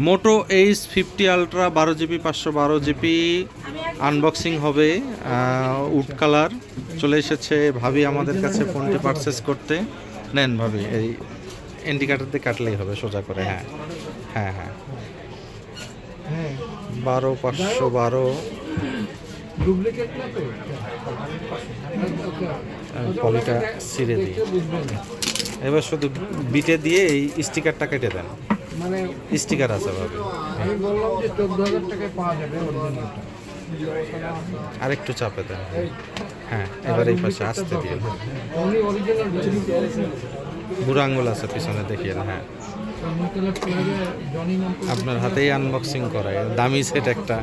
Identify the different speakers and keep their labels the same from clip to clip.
Speaker 1: মোটো H50 ultra 12 GB 512 GB unboxing হবে। Would colour চলে এসেছে। ভাবি আমাদের কাছে ফোনটি পারচেস করতে। নেন ভাবি, এই ইন্ডিকেটর দিয়ে কাটলেই হবে সোজা করে। হ্যাঁ হ্যাঁ হ্যাঁ 12 512 পলিটা ছিঁড়ে দিই। এবার শুধু বিটে দিয়ে এই স্টিকারটা কেটে দেন।
Speaker 2: মানে
Speaker 1: স্টিকার আছে ভাবি।
Speaker 2: আমি বললাম যে 14,000 টাকায় পাওয়া যাবে অরিজিনালটা।
Speaker 1: আরেকটু চাপে দেন। হ্যাঁ এবার এই পাশে আসতে দিয়ে
Speaker 2: উনি অরিজিনাল
Speaker 1: বুড়ো আঙ্গুল আছে পিছনে দেখিয়ে। হ্যাঁ আপনার হাতেই আনবক্সিং করায়। দামি সেট একটা।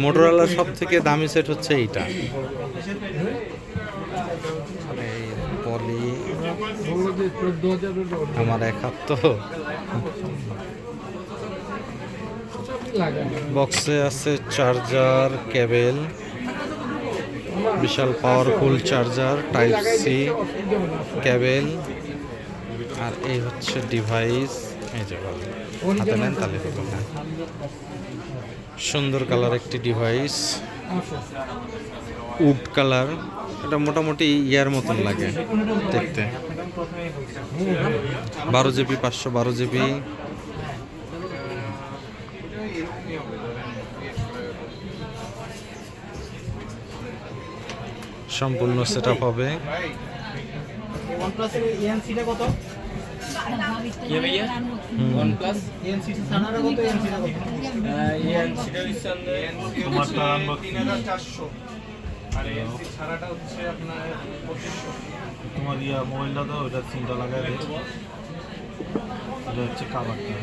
Speaker 1: মোটরোলার সব থেকে দামি সেট হচ্ছে এইটা। এই পলি আমার এক হাত তো। বক্সে আছে চার্জার, কেবেল, বিশাল powerful charger, type C cable, আর এই হচ্ছে ডিভাইস। এই যে ভালো হাতে নেন তাহলে দেখো। হ্যাঁ সুন্দর কালার একটি ডিভাইস, উড কালার। এটা মোটামুটি ইয়ার মতন লাগে দেখতে। 12 GB 512 GB। সম্পূর্ণ সেট আপ হবে।
Speaker 3: তোমার মোবাইলটা তো ওটা সিমটা লাগাই দে। এটা হচ্ছে কাভারটা,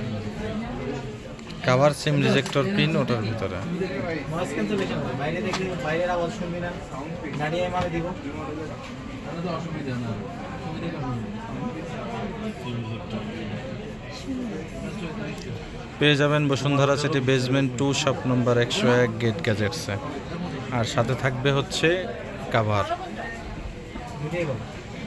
Speaker 1: কাভার সিম রিজেক্টর পিন ওটার ভিতরে। পেয়ে যাবেন বসুন্ধরা সিটি বেসমেন্ট 2 শপ নম্বর 101 গেট গ্যাজেটসে। আর সাথে থাকবে হচ্ছে কাভার।